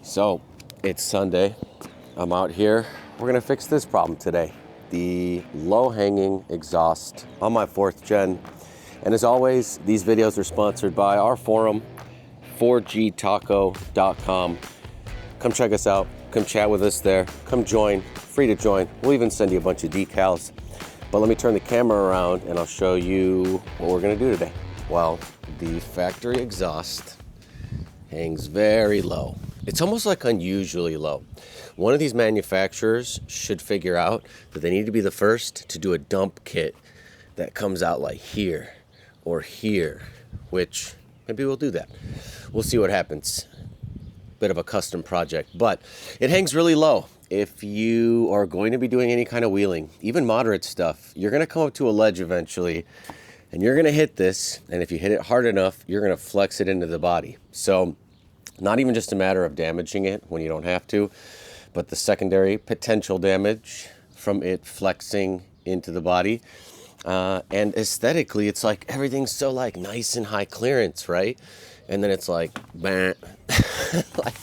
So it's Sunday. I'm out here. We're gonna fix this problem today. The low hanging exhaust on my 4th gen. And as always, these videos are sponsored by our forum, 4gtaco.com. Come check us out. Come chat with us there. Come join. Free to join. We'll even send you a bunch of decals. But let me turn the camera around and I'll show you what we're gonna do today. Well, the factory exhaust hangs very low. It's almost like unusually low. One of these manufacturers should figure out that they need to be the first to do a dump kit that comes out like here or here, which maybe we'll do that. We'll see what happens. Bit of a custom project, but it hangs really low. If you are going to be doing any kind of wheeling, even moderate stuff, you're gonna come up to a ledge eventually and you're gonna hit this, and if you hit it hard enough, you're gonna flex it into the body. So not even just a matter of damaging it when you don't have to, but the secondary potential damage from it flexing into the body. And aesthetically, it's like everything's so like nice and high clearance, right? And then it's like, bah. Like,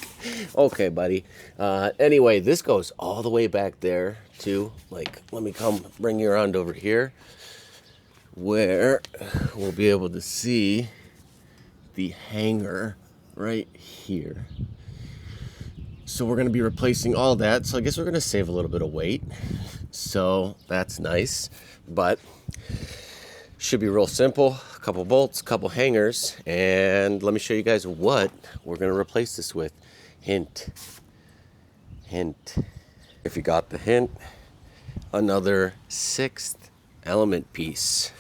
okay, buddy. Anyway, this goes all the way back there too. Like, let me come bring you around over here where we'll be able to see the hanger right here. So we're going to be replacing all that. So I guess we're going to save a little bit of weight. So that's nice, but should be real simple. A couple bolts, a couple hangers, and let me show you guys what we're going to replace this with. Hint. If you got the hint, another 6th element piece.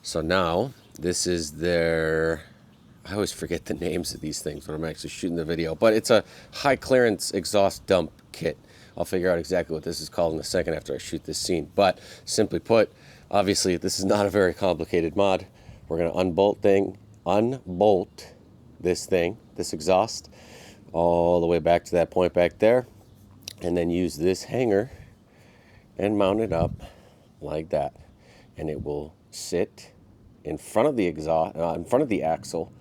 So now this is their, I always forget the names of these things when I'm actually shooting the video, but it's a high clearance exhaust dump kit. I'll figure out exactly what this is called in a second after I shoot this scene. But simply put, obviously this is not a very complicated mod. We're gonna unbolt this thing, this exhaust, all the way back to that point back there, and then use this hanger and mount it up like that. And it will sit in front of the exhaust, in front of the axle,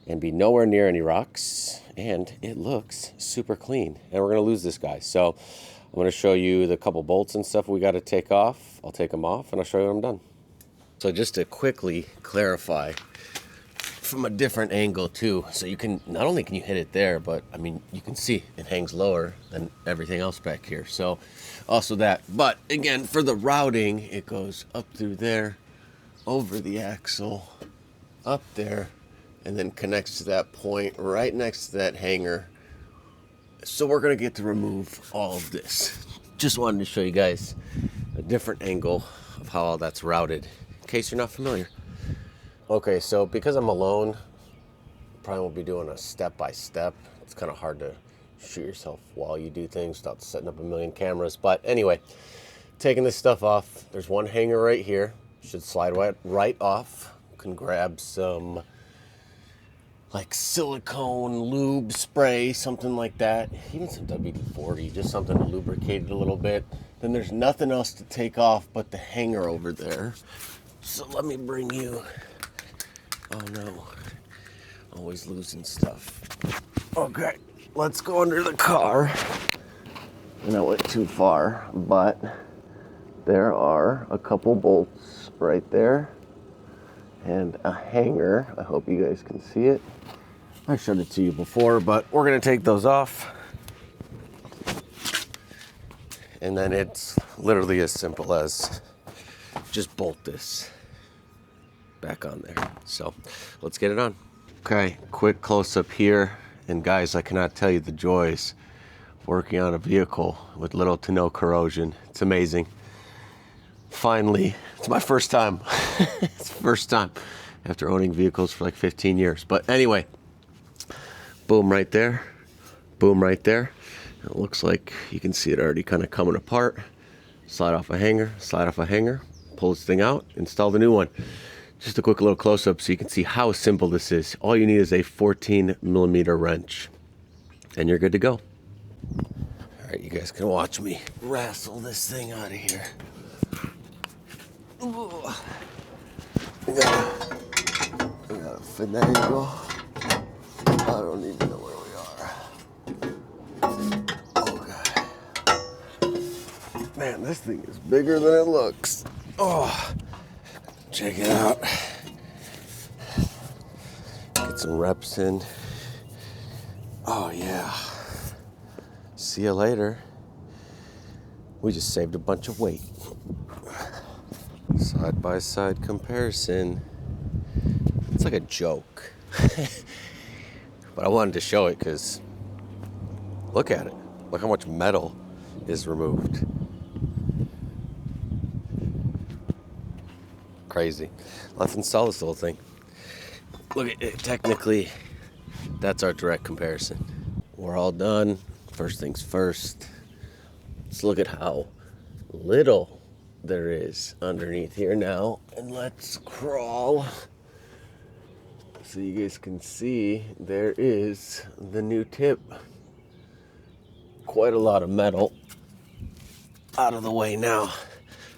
and be nowhere near any rocks, and it looks super clean. And we're gonna lose this guy. So I'm gonna show you the couple bolts and stuff we gotta take off. I'll take them off and I'll show you when I'm done. So just to quickly clarify from a different angle too, so you can, not only can you hit it there, but I mean, you can see it hangs lower than everything else back here. So also that, but again, for the routing, it goes up through there, over the axle, up there, and then connects to that point right next to that hanger. So we're gonna get to remove all of this. Just wanted to show you guys a different angle of how all that's routed, in case you're not familiar. Okay, so because I'm alone, probably won't be doing a step-by-step. It's kind of hard to shoot yourself while you do things without setting up a million cameras. But anyway, taking this stuff off, there's one hanger right here. Should slide right off. You can grab some like silicone lube spray, something like that. Even some WD-40, just something to lubricate it a little bit. Then there's nothing else to take off but the hanger over there. So let me bring you, oh no, always losing stuff. Okay, let's go under the car. And I went too far, but there are a couple bolts right there and a hanger. I hope you guys can see it. I showed it to you before, but we're gonna take those off. And then it's literally as simple as just bolt this back on there. So let's get it on. Okay, quick close up here. And guys, I cannot tell you the joys of working on a vehicle with little to no corrosion. It's amazing. Finally, it's my first time. It's the first time after owning vehicles for like 15 years. But anyway, boom right there, boom right there. It looks like you can see it already kind of coming apart. Slide off a hanger, pull this thing out, install the new one. Just a quick little close-up so you can see how simple this is. All you need is a 14mm wrench, and you're good to go. All right, you guys can watch me wrestle this thing out of here. We got a finagle. I don't even know where we are. Man, this thing is bigger than it looks. Oh, check it out. Get some reps in. Oh yeah. See you later. We just saved a bunch of weight. Side by side comparison. It's like a joke. But I wanted to show it because look at it. Look how much metal is removed. Crazy. Let's install this little thing. Look at it. Technically, that's our direct comparison. We're all done. First things first. Let's look at how little there is underneath here now. And let's crawl so you guys can see there is the new tip. Quite a lot of metal out of the way now.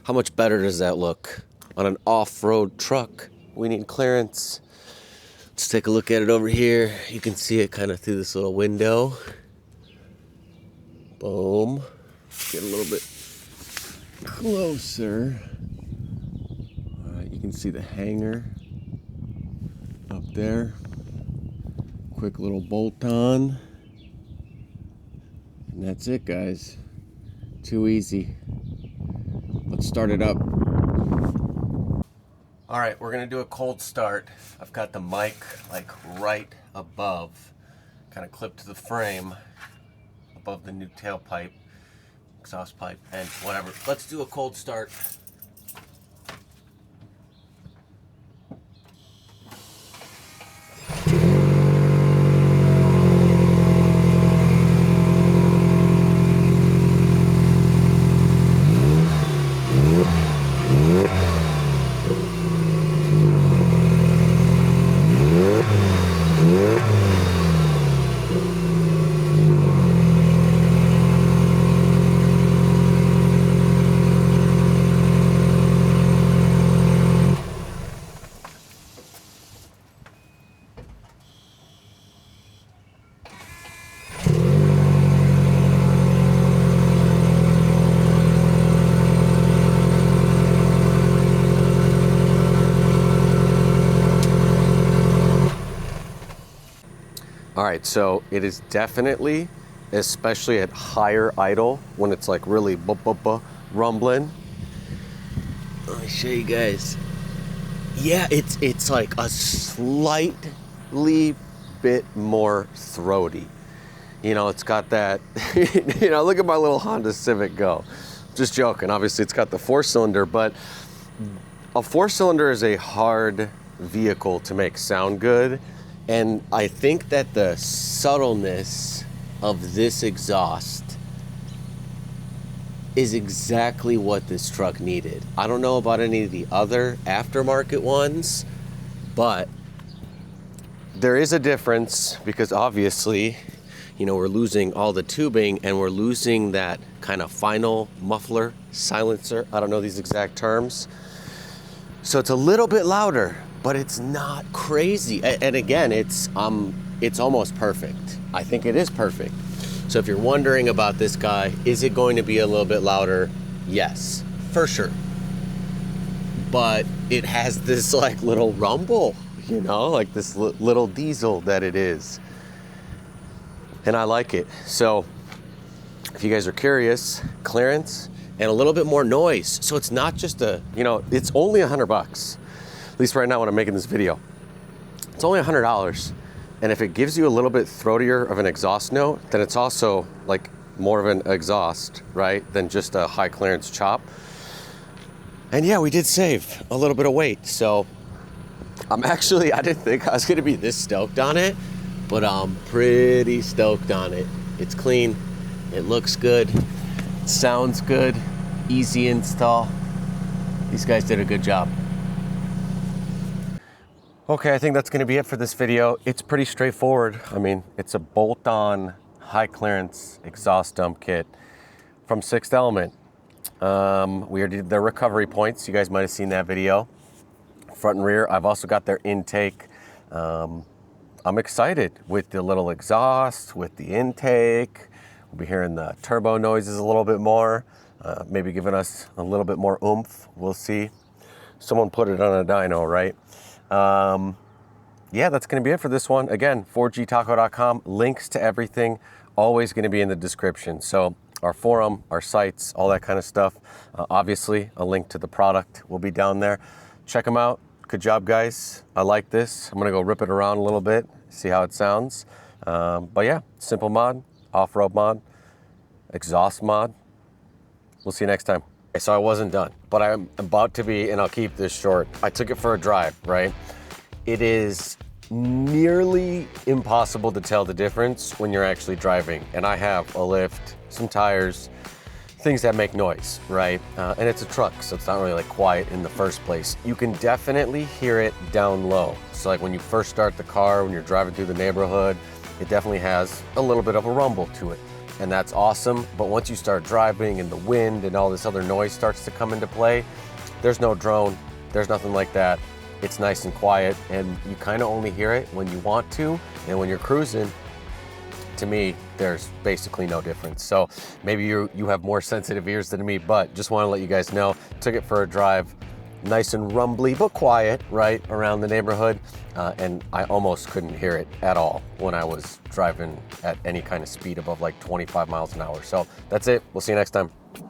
How much better does that look? On an off-road truck, we need clearance. Let's take a look at it over here. You can see it kind of through this little window. Boom. Get a little bit closer. All right, you can see the hanger up there. Quick little bolt on. And that's it, guys. Too easy. Let's start it up. All right, we're gonna do a cold start. I've got the mic like right above, kind of clipped to the frame, above the new tailpipe, exhaust pipe, and whatever. Let's do a cold start. All right, so it is definitely, especially at higher idle, when it's like really rumbling. Let me show you guys. Yeah, it's like a slightly bit more throaty. You know, it's got that, you know, look at my little Honda Civic go. Just joking, obviously it's got the 4-cylinder, but a 4-cylinder is a hard vehicle to make sound good. And I think that the subtleness of this exhaust is exactly what this truck needed. I don't know about any of the other aftermarket ones, but there is a difference because obviously, you know, we're losing all the tubing and we're losing that kind of final muffler silencer. I don't know these exact terms. So it's a little bit louder, but it's not crazy. And again, it's almost perfect. I think it is perfect. So if you're wondering about this guy, is it going to be a little bit louder? Yes, for sure. But it has this like little rumble, you know, like this little diesel that it is. And I like it. So if you guys are curious, clearance and a little bit more noise. So it's not just a, you know, it's only $100. At least right now when I'm making this video. It's only $100. And if it gives you a little bit throatier of an exhaust note, then it's also like more of an exhaust, right? Than just a high clearance chop. And yeah, we did save a little bit of weight. So I didn't think I was gonna be this stoked on it, but I'm pretty stoked on it. It's clean, it looks good, it sounds good, easy install. These guys did a good job. Okay, I think that's gonna be it for this video. It's pretty straightforward. I mean, it's a bolt-on high clearance exhaust dump kit from Sixth Element. We already did their recovery points. You guys might've seen that video. Front and rear. I've also got their intake. I'm excited with the little exhaust, with the intake. We'll be hearing the turbo noises a little bit more. maybe giving us a little bit more oomph. We'll see. Someone put it on a dyno, right? Yeah, that's going to be it for this one. Again, 4gtaco.com. Links to everything always going to be in the description. So our forum, our sites, all that kind of stuff. Obviously, a link to the product will be down there. Check them out. Good job, guys. I like this. I'm going to go rip it around a little bit, see how it sounds. But yeah, simple mod, off-road mod, exhaust mod. We'll see you next time. Okay, so I wasn't done, but I'm about to be, and I'll keep this short. I took it for a drive, right? It is nearly impossible to tell the difference when you're actually driving. And I have a lift, some tires, things that make noise, right? And it's a truck, so it's not really like quiet in the first place. You can definitely hear it down low. So like when you first start the car, when you're driving through the neighborhood, it definitely has a little bit of a rumble to it. And that's awesome. But once you start driving and the wind and all this other noise starts to come into play, there's no drone, there's nothing like that. It's nice and quiet, and you kind of only hear it when you want to, and when you're cruising, to me, there's basically no difference. So maybe you have more sensitive ears than me, but just want to let you guys know, took it for a drive, nice and rumbly, but quiet, right, around the neighborhood, and I almost couldn't hear it at all when I was driving at any kind of speed above like 25 miles an hour. So that's it. We'll see you next time.